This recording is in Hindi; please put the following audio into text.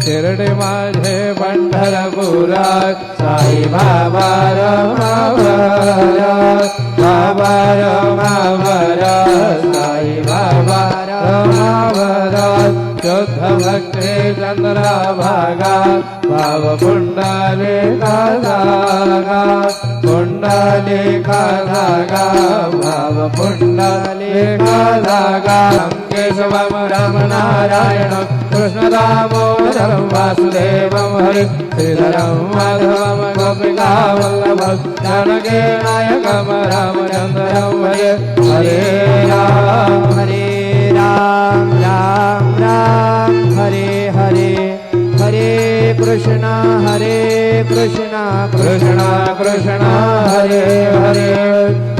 शिर्डी माझे पंढरपुरात साई बाबा रमावरात बाबा रमावरात साई बाबा रमावरात शुद्ध भक्ती चंद्रभागा भाव पुंडलिका धागा पुंडलिका धागा भाव पुंडलिका धागा केशवम राम नारायण कृष्ण दामोदरम वासुदेवम हरि श्रीधरम माधवम गोपिका वल्लभम जानकी नायकम रामचंद्रम हरे हरे राम राम राम हरे हरे हरे कृष्ण कृष्ण कृष्ण हरे हरे